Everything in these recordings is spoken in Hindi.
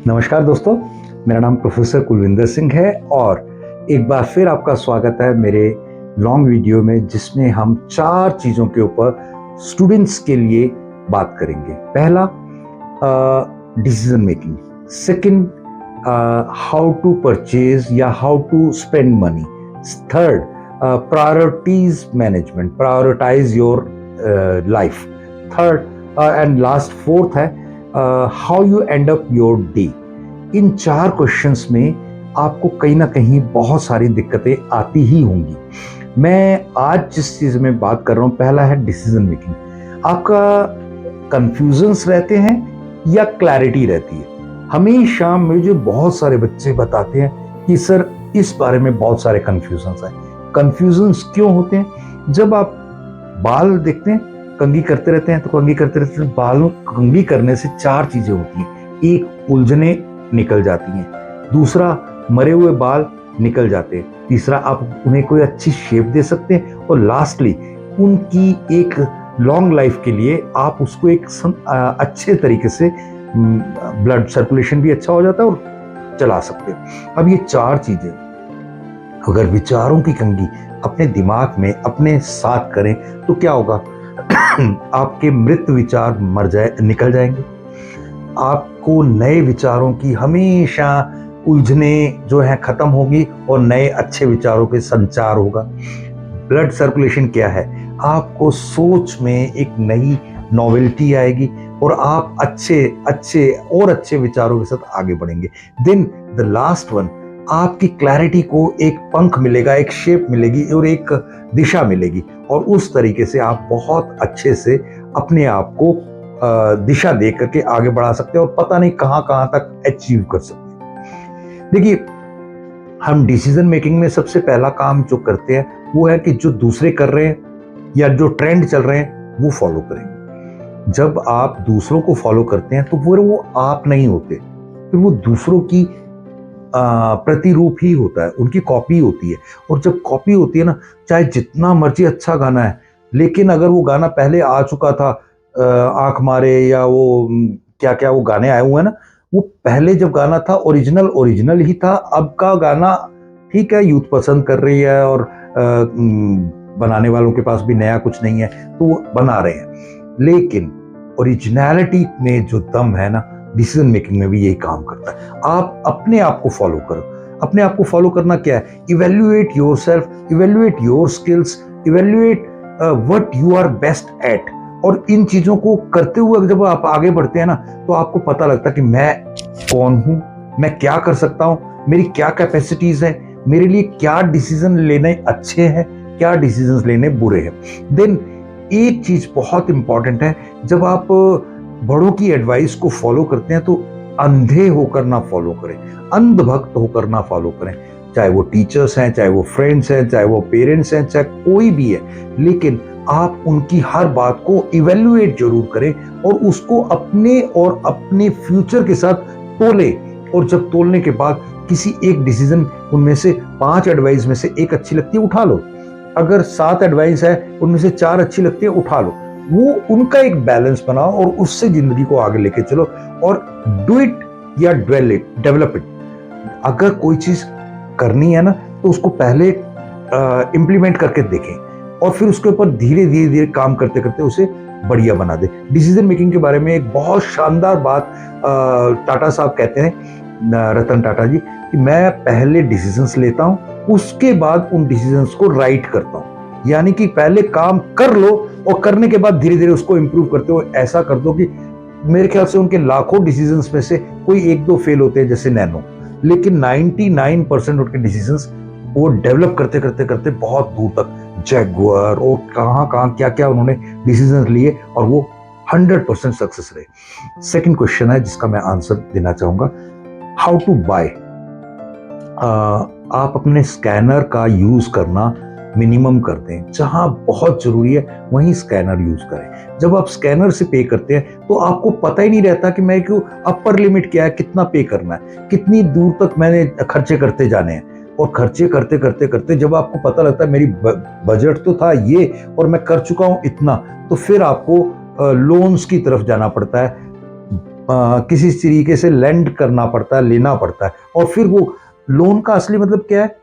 नमस्कार दोस्तों, मेरा नाम प्रोफेसर कुलविंदर सिंह है और एक बार फिर आपका स्वागत है मेरे लॉन्ग वीडियो में, जिसमें हम 4 चीज़ों के ऊपर स्टूडेंट्स के लिए बात करेंगे। पहला, decision making. Second, how to purchase या how to spend money. Third, priorities management, prioritize your life. Third and last, fourth है how you end up your day. इन 4 क्वेश्चंस में आपको कहीं ना कहीं बहुत सारी दिक्कतें आती ही होंगी। मैं आज जिस चीज में बात कर रहा हूं, पहला है डिसीजन मेकिंग। आपका कंफ्यूजन्स रहते हैं या क्लैरिटी रहती है? हमेशा मुझे बहुत सारे बच्चे बताते हैं कि सर इस बारे में बहुत सारे कंफ्यूजन्स हैं। कंफ्यूजन्स क्यों होते हैं? जब आप बाल देखते हैं, कंघी करते रहते हैं तो कंघी करते रहते हैं। बालों कंघी करने से 4 चीजें होती हैं। एक, उलझने निकल जाती हैं। दूसरा, मरे हुए बाल निकल जाते हैं। तीसरा, आप उन्हें कोई अच्छी शेप दे सकते हैं। और लास्टली, उनकी एक लॉन्ग लाइफ के लिए आप उसको एक अच्छे तरीके से ब्लड सर्कुलेशन भी अच्छा हो जाता है और चला सकते हैं। अब ये 4 चीजें अगर विचारों की कंघी अपने दिमाग में अपने साथ करें तो क्या होगा? आपके मृत विचार निकल जाएंगे। आपको नए विचारों की हमेशा उलझने जो है खत्म होगी और नए अच्छे विचारों के संचार होगा। ब्लड सर्कुलेशन क्या है? आपको सोच में एक नई नॉवेल्टी आएगी और आप अच्छे विचारों के साथ आगे बढ़ेंगे। देन द लास्ट वन, आपकी क्लैरिटी को एक पंख मिलेगा, एक शेप मिलेगी और एक दिशा मिलेगी, और उस तरीके से आप बहुत अच्छे से अपने आप को दिशा दे करके आगे बढ़ा सकते हैं और पता नहीं कहां कहां तक अचीव कर सकते हैं। देखिए, हम डिसीजन मेकिंग में सबसे पहला काम जो करते हैं वो है कि जो दूसरे कर रहे हैं या जो ट्रेंड चल रहे हैं वो फॉलो करेंगे। जब आप दूसरों को फॉलो करते हैं तो वो आप नहीं होते, फिर वो दूसरों की प्रतिरूप ही होता है, उनकी कॉपी होती है। और जब कॉपी होती है ना, चाहे जितना मर्जी अच्छा गाना है, लेकिन अगर वो गाना पहले आ चुका था, आंख मारे या वो क्या क्या वो गाने आए हुए हैं ना, वो पहले जब गाना था ओरिजिनल ही था। अब का गाना ठीक है, यूथ पसंद कर रही है और बनाने वालों के पास भी नया कुछ नहीं है तो वो बना रहे हैं, लेकिन ओरिजिनलिटी में जो दम है ना, डिसीजन मेकिंग में भी यही काम करता है। आप अपने आप को फॉलो करो। अपने आप को फॉलो करना क्या है? Evaluate yourself, evaluate your skills, evaluate what you are best at. और इन चीजों को करते हुए जब आप आगे बढ़ते हैं ना, तो आपको पता लगता है कि मैं कौन हूं, मैं क्या कर सकता हूं, मेरी क्या कैपेसिटीज है, मेरे लिए क्या डिसीजन लेने अच्छे हैं, क्या डिसीजन लेने बुरे हैं। देन एक चीज बहुत इंपॉर्टेंट है, जब आप बड़ों की एडवाइस को फॉलो करते हैं तो अंधे होकर ना फॉलो करें, अंधभक्त होकर ना फॉलो करें। चाहे वो टीचर्स हैं, चाहे वो फ्रेंड्स हैं, चाहे वो पेरेंट्स हैं, चाहे कोई भी है, लेकिन आप उनकी हर बात को इवेल्युएट जरूर करें और उसको अपने और अपने फ्यूचर के साथ तोलें। और जब तोलने के बाद किसी एक डिसीजन, उनमें से 5 एडवाइस में से एक अच्छी लगती है, उठा लो। अगर 7 एडवाइस है, उनमें से 4 अच्छी लगती है, उठा लो। वो उनका एक बैलेंस बनाओ और उससे जिंदगी को आगे लेके चलो। और डू इट या डेवलप इट। अगर कोई चीज करनी है ना, तो उसको पहले इंप्लीमेंट करके देखें और फिर उसके ऊपर धीरे धीरे काम करते करते उसे बढ़िया बना दे। डिसीजन मेकिंग के बारे में एक बहुत शानदार बात टाटा साहब कहते हैं, रतन टाटा जी, कि मैं पहले डिसीजंस लेता हूं, उसके बाद उन डिसीजंस को राइट करता हूं। यानी कि पहले काम कर लो और करने के बाद धीरे धीरे उसको इंप्रूव करते हो। ऐसा कर दो कि मेरे ख्याल से उनके लाखों डिसीजंस में से कोई 1-2 फेल होते हैं, जैसे नैनो, लेकिन 99% उनके डिसीजंस वो डेवलप करते करते करते बहुत दूर तक, जैगुआर और कहां कहां क्या क्या उन्होंने डिसीजंस लिए और वो 100% सक्सेस रहे। सेकंड क्वेश्चन है जिसका मैं आंसर देना चाहूंगा, हाउ टू बाय। आप अपने स्कैनर का यूज करना मिनिमम कर दें। जहां बहुत जरूरी है वहीं स्कैनर यूज करें। जब आप स्कैनर से पे करते हैं तो आपको पता ही नहीं रहता कि मैं क्यों, अपर लिमिट क्या है, कितना पे करना है, कितनी दूर तक मैंने खर्चे करते जाने हैं। और खर्चे करते करते करते जब आपको पता लगता है मेरी बजट तो था ये और मैं कर चुका हूं इतना, तो फिर आपको लोन्स की तरफ जाना पड़ता है। किसी तरीके से लेंड करना पड़ता है, लेना पड़ता है, और फिर वो लोन का असली मतलब क्या है?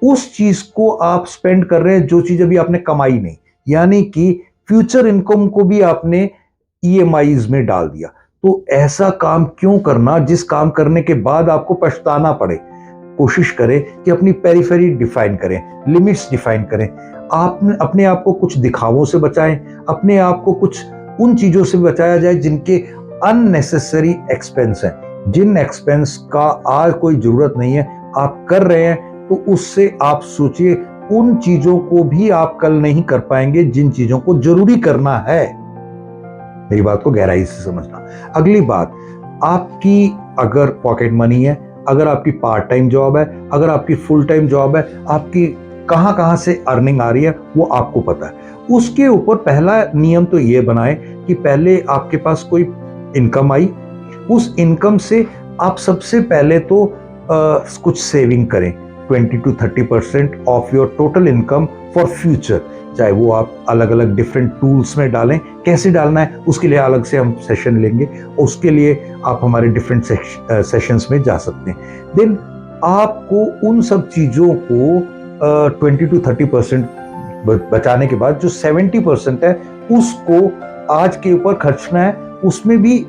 उस चीज को आप स्पेंड कर रहे हैं जो चीज अभी आपने कमाई नहीं, यानी कि फ्यूचर इनकम को भी आपने ईएमआईज में डाल दिया। तो ऐसा काम क्यों करना जिस काम करने के बाद आपको पछताना पड़े। कोशिश करें कि अपनी पेरिफेरी डिफाइन करें, लिमिट्स डिफाइन करें। आप अपने आप को कुछ दिखावों से बचाएं, अपने आप को कुछ उन चीजों से बचाया जाए जिनके अननेसेसरी एक्सपेंस हैं। जिन एक्सपेंस का आज कोई जरूरत नहीं है, आप कर रहे हैं, तो उससे आप सोचिए उन चीजों को भी आप कल नहीं कर पाएंगे जिन चीजों को जरूरी करना है। मेरी बात को गहराई से समझना। अगली बात, आपकी अगर पॉकेट मनी है, अगर आपकी पार्ट टाइम जॉब है, अगर आपकी फुल टाइम जॉब है, आपकी कहां कहां से अर्निंग आ रही है वो आपको पता है। उसके ऊपर पहला नियम तो ये बनाए कि पहले आपके पास कोई इनकम आई, उस इनकम से आप सबसे पहले तो कुछ सेविंग करें। 20 to 30% of your total income for future, चाहे वो आप अलग अलग डिफरेंट टूल्स में डालें। कैसे डालना है उसके लिए अलग से हम सेशन लेंगे, उसके लिए आप हमारे डिफरेंट सेशंस में जा सकते हैं। देन आपको उन सब चीज़ों को 20 to 30% बचाने के बाद जो 70% है उसको आज के ऊपर खर्चना है, उसमें भी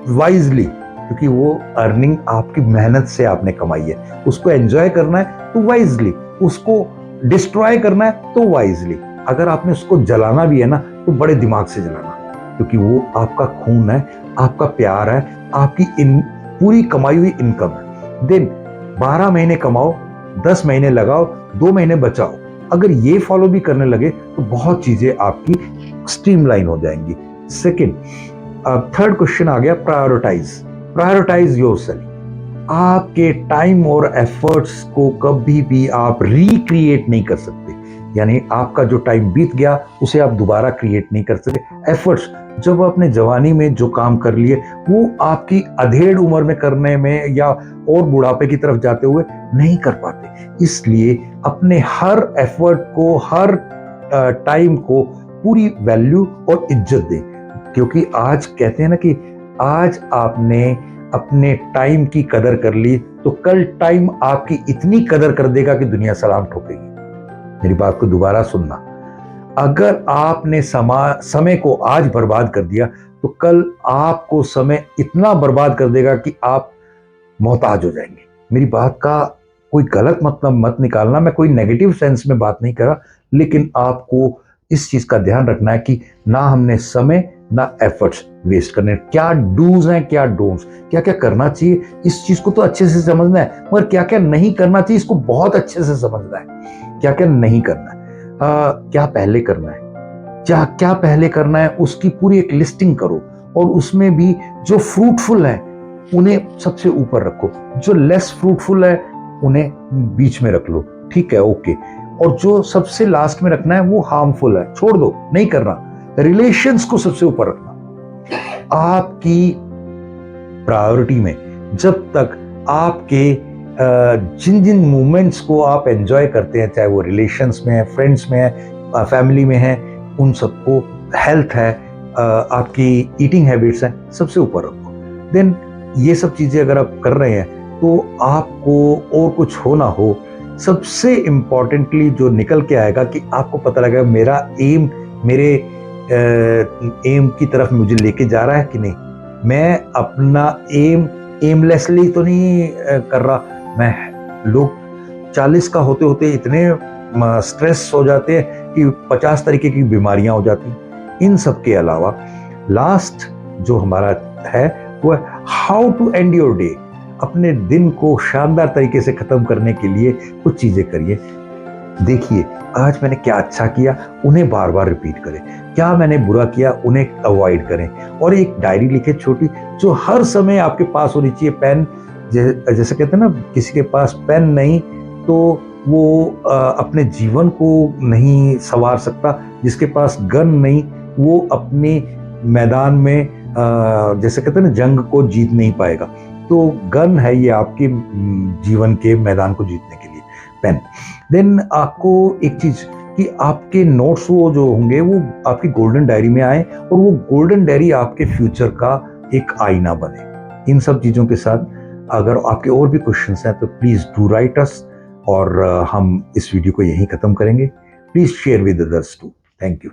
वाइजली, क्योंकि वो अर्निंग आपकी मेहनत से आपने कमाई है। उसको एंजॉय करना है तो वाइजली, उसको डिस्ट्रॉय करना है तो वाइजली। अगर आपने उसको जलाना भी है ना तो बड़े दिमाग से जलाना, क्योंकि वो आपका खून है, आपका प्यार है, आपकी पूरी कमाई हुई इनकम है। देन 12 महीने कमाओ, 10 महीने लगाओ, 2 महीने बचाओ। अगर ये फॉलो भी करने लगे तो बहुत चीजें आपकी स्ट्रीमलाइन हो जाएंगी। सेकेंड, थर्ड क्वेश्चन आ गया, प्रायोरिटाइज योरसेल्फ। आपके टाइम और एफर्ट्स को कभी भी आप रिक्रिएट नहीं कर सकते, यानी आपका जो टाइम बीत गया उसे आप दोबारा क्रिएट नहीं कर सकते। एफर्ट्स जब आपने जवानी में जो काम कर लिए वो आपकी अधेड़ उम्र में करने में या और बुढ़ापे की तरफ जाते हुए नहीं कर पाते। इसलिए अपने हर एफर्ट को, हर टाइम को पूरी वैल्यू और इज्जत दें, क्योंकि आज कहते हैं ना कि आज आपने अपने टाइम की कदर कर ली तो कल टाइम आपकी इतनी कदर कर देगा कि दुनिया सलाम ठोकेगी। मेरी बात को दोबारा सुनना, अगर आपने समय को आज बर्बाद कर दिया तो कल आपको समय इतना बर्बाद कर देगा कि आप मोहताज हो जाएंगे। मेरी बात का कोई गलत मतलब मत निकालना, मैं कोई नेगेटिव सेंस में बात नहीं कर रहा, लेकिन आपको इस चीज का ध्यान रखना है कि ना हमने समय ना एफर्ट्स वेस्ट करने। क्या डूज हैं, क्या डोंट्स, क्या क्या करना चाहिए इस चीज को तो अच्छे से समझना है, मगर क्या क्या नहीं करना चाहिए इसको बहुत अच्छे से समझना है। क्या क्या नहीं करना है, क्या पहले करना है, क्या पहले करना है, उसकी पूरी एक लिस्टिंग करो, और उसमें भी जो फ्रूटफुल है उन्हें सबसे ऊपर रखो, जो लेस फ्रूटफुल है उन्हें बीच में रख लो, ठीक है, ओके। और जो सबसे लास्ट में रखना है वो हार्मफुल है, छोड़ दो, नहीं करना। रिलेशंस को सबसे ऊपर रखना। आपकी प्रायोरिटी में जब तक आपके जिन जिन मोमेंट्स को आप एंजॉय करते हैं, चाहे वो रिलेशंस में है, फ्रेंड्स में है, फैमिली में है, उन सबको, हेल्थ है, आपकी ईटिंग हैबिट्स हैं, सबसे ऊपर रखो। देन ये सब चीजें अगर आप कर रहे हैं तो आपको और कुछ हो ना हो, सबसे इंपॉर्टेंटली जो निकल के आएगा कि आपको पता लगेगा मेरा एम मेरे एम की तरफ मुझे लेके जा रहा है कि नहीं। मैं अपना एमलेसली तो नहीं कर रहा। मैं लोग 40 का होते होते इतने स्ट्रेस हो जाते हैं कि 50 तरीके की बीमारियां हो जाती हैं। इन सब के अलावा लास्ट जो हमारा है वो है how to end your day. अपने दिन को शानदार तरीके से खत्म करने के लिए कुछ चीजें करिए। देखिए आज मैंने क्या अच्छा किया उन्हें बार बार रिपीट करें, क्या मैंने बुरा किया उन्हें अवॉइड करें, और एक डायरी लिखे छोटी जो हर समय आपके पास होनी चाहिए। पेन, जैसे कहते हैं ना, किसी के पास पेन नहीं तो वो अपने जीवन को नहीं संवार सकता, जिसके पास गन नहीं वो अपने मैदान में जैसे कहते हैं ना जंग को जीत नहीं पाएगा। तो गन है ये आपके जीवन के मैदान को जीतने के लिए, पेन। देन आपको एक चीज कि आपके नोट्स वो जो होंगे वो आपकी गोल्डन डायरी में आए, और वो गोल्डन डायरी आपके फ्यूचर का एक आईना बने। इन सब चीज़ों के साथ अगर आपके और भी क्वेश्चंस हैं तो प्लीज़ डू राइट अस, और हम इस वीडियो को यहीं ख़त्म करेंगे। Please share with others too. Thank you.